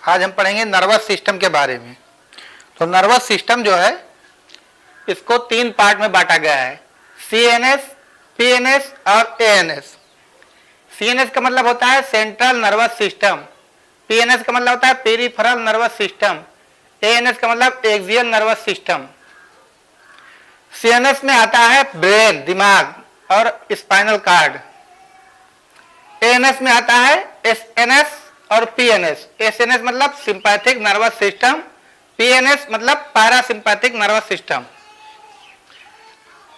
आज हम पढ़ेंगे नर्वस सिस्टम के बारे में। तो नर्वस सिस्टम जो है इसको 3 पार्ट में बांटा गया है, CNS, PNS और ANS। CNS का मतलब होता है सेंट्रल नर्वस सिस्टम, PNS का मतलब होता है पेरिफेरल नर्वस सिस्टम, ANS का मतलब एक्सियल नर्वस सिस्टम। CNS में आता है ब्रेन, दिमाग और स्पाइनल कार्ड। ANS में आता है SNS और PNS। SNS मतलब सिंपैथिक नर्वस सिस्टम, PNS मतलब पैरासिम्पैथिक नर्वस सिस्टम।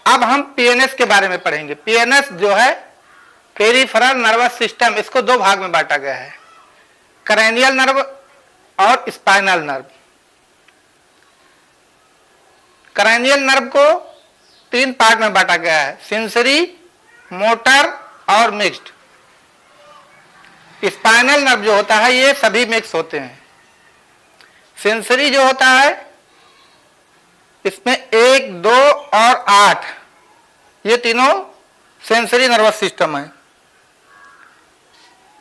अब हम PNS के बारे में पढ़ेंगे। PNS जो है पेरिफेरल नर्वस सिस्टम, इसको 2 भाग में बांटा गया है, क्रैनियल नर्व और स्पाइनल नर्व। क्रैनियल नर्व को 3 पार्ट में बांटा गया है, सेंसरी, मोटर और मिक्स्ड। स्पाइनल नर्व जो होता है ये सभी मिक्स होते हैं। सेंसरी जो होता है इसमें 1, 2 और 8 ये तीनों सेंसरी नर्वस सिस्टम है।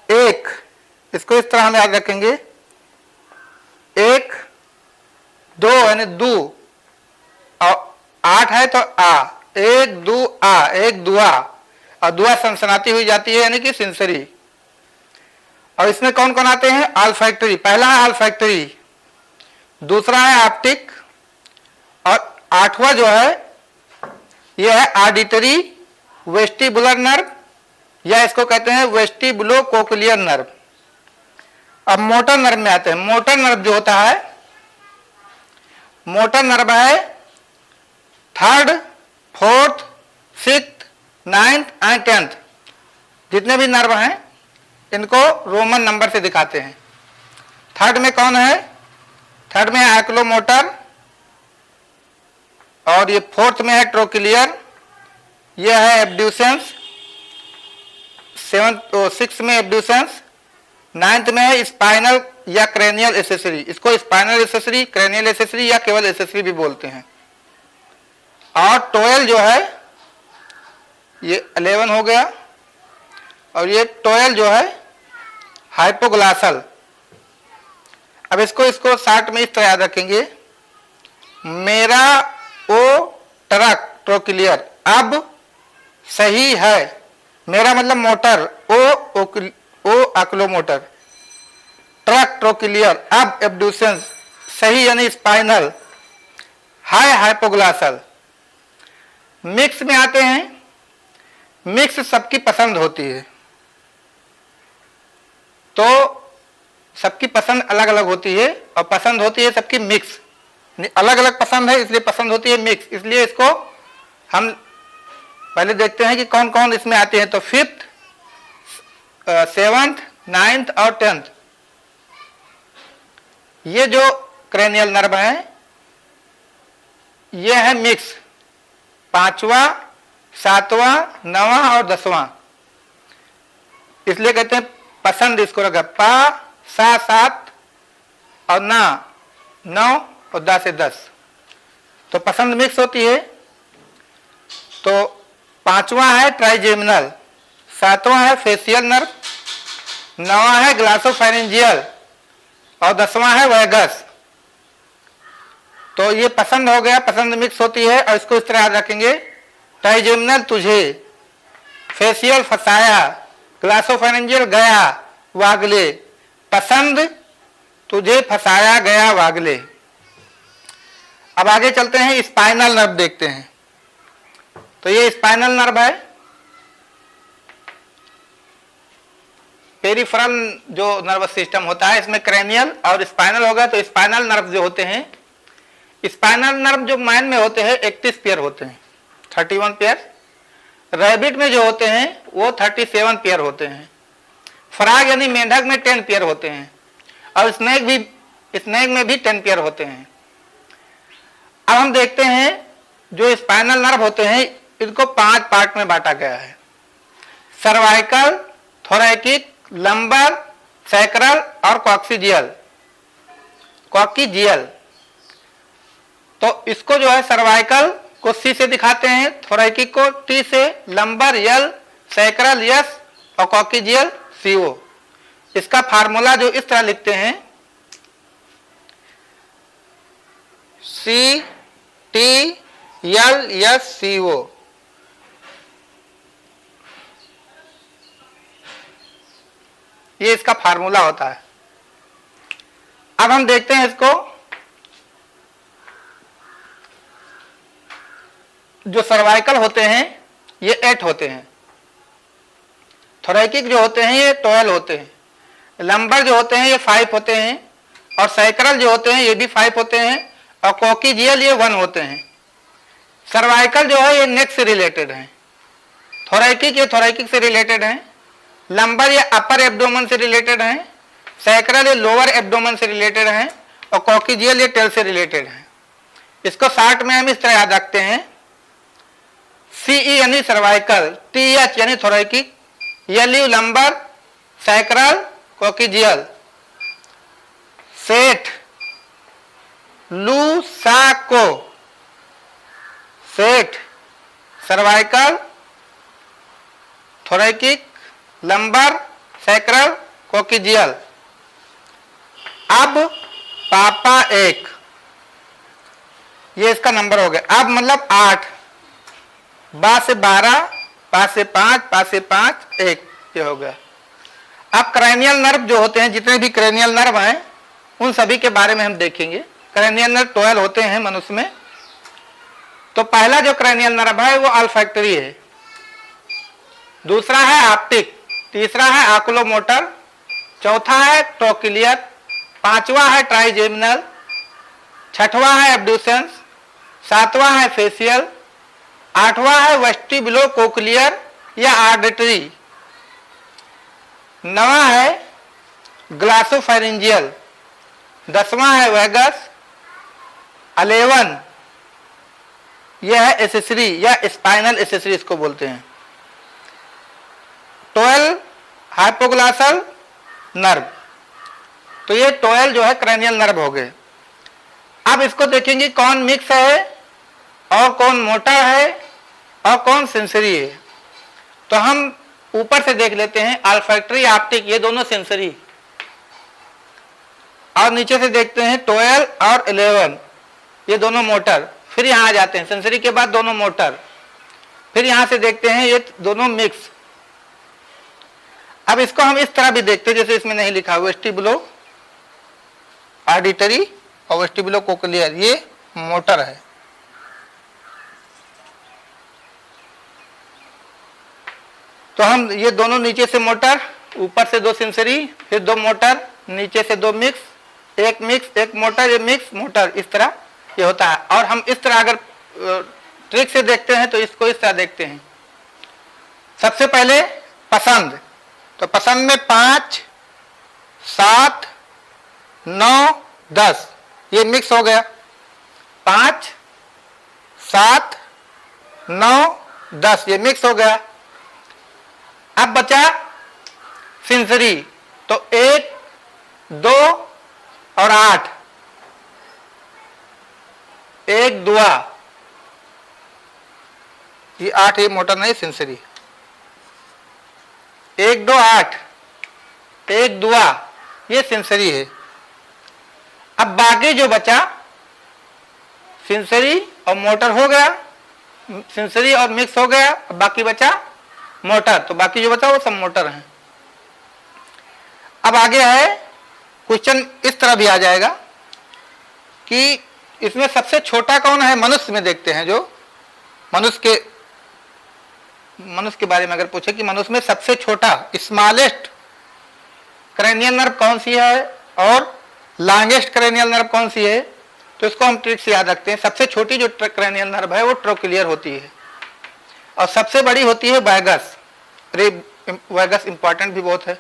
एक, इसको इस तरह हम याद रखेंगे, 1, 2 यानी दू और 8 है तो आ, 1 2 आ, 1 दुआ, और दुआ सनसनाती हुई जाती है यानी कि सेंसरी। और इसमें कौन कौन आते हैं? ऑल्फैक्टरी, पहला है ऑल्फैक्टरी, दूसरा है ऑप्टिक, और 8वां जो है यह है ऑडिटरी वेस्टिबुलर नर्व, या इसको कहते हैं वेस्टिबुलोकोक्लियर नर्व। अब मोटर नर्व में आते हैं। मोटर नर्व जो होता है, मोटर नर्व है 3rd, 4th, 6th, 9th and 10th। जितने भी नर्व हैं इनको रोमन नंबर से दिखाते हैं। 3rd में कौन है? 3rd में है एक्लोमोटर, और ये 4th में है ट्रोक्लियर, यह है एब्ड्यूसेंस, 6th में एब्ड्यूसेंस, 9th में है स्पाइनल या क्रेनियल एसेसरी। इसको स्पाइनल एसेसरी, क्रेनियल एसेसरी या केवल एसेसरी भी बोलते हैं। और 12 जो है ये 11 हो गया, और ये 12 जो है हाइपोग्लासल। अब इसको शॉर्ट में इस तरह याद रखेंगे, मेरा ओ ट्रक ट्रोक्लियर अब सही है। मेरा मतलब मोटर, ओ एक्लोमोटर, ट्रक ट्रोक्लियर, अब एब्ड्यूसेंस, सही यानी स्पाइनल, हाई हाइपोग्लासल। मिक्स में आते हैं। मिक्स सबकी पसंद होती है, तो सबकी पसंद अलग अलग होती है, और पसंद होती है सबकी मिक्स। अलग अलग पसंद है इसलिए पसंद होती है मिक्स। इसलिए इसको हम पहले देखते हैं कि कौन कौन इसमें आते हैं। तो 5th, 7th, 9th और 10th ये जो क्रेनियल नर्व है ये है मिक्स। 5वां, 7वां, 9वां और 10वां, इसलिए कहते हैं पसंद। इसको रखा पा, सा 7 और ना 9 और दा से 10, तो पसंद मिक्स होती है। तो 5वां है ट्राइजेमिनल, 7वां है फेशियल नर्व, 9वां है ग्लासोफेरेंजियल और 10वां है वैगस। तो ये पसंद हो गया, पसंद मिक्स होती है। और इसको इस तरह याद रखेंगे, ट्राइजेमिनल तुझे, फेशियल फंसाया, ग्लासोफेरेंजियल गया वागले, पसंद तुझे फंसाया गया वागले। अब आगे चलते हैं, स्पाइनल नर्व देखते हैं। तो ये स्पाइनल नर्व है, पेरिफेरल जो नर्वस सिस्टम होता है इसमें क्रेनियल और स्पाइनल होगा। तो स्पाइनल नर्व जो होते हैं, स्पाइनल नर्व जो मैन में होते हैं 31 पेयर होते हैं, 31 पेयर। रैबिट में जो होते हैं वो 37 पेयर होते हैं। फ्रॉग यानी मेंढक में 10 पेयर होते हैं, और स्नेक में भी 10 पेयर होते हैं। अब हम देखते हैं जो स्पाइनल नर्व होते हैं इनको 5 पार्ट में बांटा गया है, सर्वाइकल, थोरैकिक, लंबर, सैक्रल और कॉक्सिजियल। तो इसको जो है सर्वाइकल को C से दिखाते हैं, थोरैकिक को T से, लंबर L, सैक्रल S और कॉक्सिजियल CO। इसका फार्मूला जो इस तरह लिखते हैं, CTLSCO। ये इसका फार्मूला होता है। अब हम देखते हैं इसको, जो सर्वाइकल होते हैं ये 8 होते हैं, थोरैकिक जो होते हैं ये 12 होते हैं, लंबर जो होते हैं ये 5 होते हैं, और सैक्रल जो होते हैं ये भी 5 होते हैं, और कोकिजियल ये 1 होते हैं। सर्वाइकल जो है ये नेक से रिलेटेड है, थोरैकिक ये थोरैकिक से रिलेटेड है, लंबर ये अपर एब्डोमेन से रिलेटेड है, सैक्रल ये लोअर एब्डोमेन से रिलेटेड है, और कोकिजियल ये टेल से रिलेटेड है। इसको शॉर्ट में हम इस तरह याद रखते हैं, CE यानी सर्वाइकल, TH यानी thoracic, LU lumbar, sacral, coccygeal, set, लूसाको, set, cervical, thoracic, lumbar, sacral, coccygeal. अब पापा 1, ये इसका नंबर हो गया। अब मतलब 8, बा से 12, पा से 5, पा से 5, 1, ये हो गया। अब क्रैनियल नर्व जो होते हैं, जितने भी क्रैनियल नर्व हैं उन सभी के बारे में हम देखेंगे। क्रैनियल नर्व 12 होते हैं मनुष्य में। तो पहला जो क्रैनियल नर्व है वो ऑल्फैक्टरी है, दूसरा है ऑप्टिक, तीसरा है ऑकुलोमोटर, चौथा है ट्रोक्लियर, पांचवा है ट्राइजेमिनल, छठवां है एब्ड्यूसेंस, सातवां है फेशियल, आठवां है वेस्टिबुलोकोक्लियर या ऑडिटरी, नवां है ग्लासोफेरिंजियल, 10वां है वेगस, 11 यह है एसेसरी या स्पाइनल एसेसरी इसको बोलते हैं, 12 हाइपोग्लासल नर्व। तो ये 12 जो है क्रैनियल नर्व हो गए। अब इसको देखेंगे कौन मिक्स है और कौन मोटा है और कौन सेंसरी है। तो हम ऊपर से देख लेते हैं, ऑल्फैक्टरी, ऑप्टिक ये दोनों सेंसरी, और नीचे से देखते हैं 12 और 11 ये दोनों मोटर। फिर यहां आ जाते हैं, सेंसरी के बाद दोनों मोटर, फिर यहां से देखते हैं ये दोनों मिक्स। अब इसको हम इस तरह भी देखते हैं, जैसे इसमें नहीं लिखा, वेस्टिबुलो ऑडिटरी और वेस्टिबुलोकोक्लियर ये मोटर है। तो हम ये दोनों नीचे से मोटर, ऊपर से 2 सेंसरी, फिर 2 मोटर, नीचे से 2 मिक्स, एक मिक्स, एक मोटर, ये मिक्स मोटर, इस तरह ये होता है। और हम इस तरह अगर ट्रिक से देखते हैं तो इसको इस तरह देखते हैं। सबसे पहले पसंद, तो पसंद में 5, 7, 9, 10 ये मिक्स हो गया, 5, 7, 9, 10 ये मिक्स हो गया। अब बचा सेंसरी, तो 1, 2 और 8, 1 2 ये 8 ये मोटर नहीं सेंसरी, 1 2 8, 1 2 ये सेंसरी है। अब बाकी जो बचा सेंसरी और मोटर हो गया, सेंसरी और मिक्स हो गया, अब बाकी बचा मोटर, तो बाकी जो बचा वो सब मोटर हैं। अब आगे है क्वेश्चन, इस तरह भी आ जाएगा कि इसमें सबसे छोटा कौन है। मनुष्य में देखते हैं, जो मनुष्य के बारे में अगर पूछे कि मनुष्य में सबसे छोटा स्मॉलेस्ट क्रैनियल नर्व कौन सी है और लॉन्गेस्ट क्रैनियल नर्व कौन सी है, तो इसको हम ट्रिक से याद रखते हैं। सबसे छोटी जो क्रैनियल नर्व है वो ट्रोक्लियर होती है, और सबसे बड़ी होती है वैगस। वैगस इंपॉर्टेंट भी बहुत है।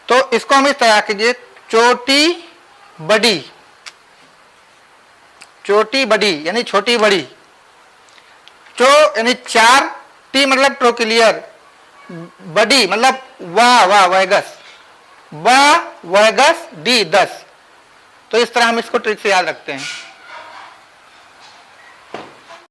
तो इसको हम इस तरह कीजिए, चोटी बड़ी, चोटी बड़ी यानी छोटी बड़ी, चो यानी 4, टी मतलब ट्रोक्लियर, बड़ी मतलब वाह वैगस, वैगस, डी 10। तो इस तरह हम इसको ट्रिक से याद रखते हैं।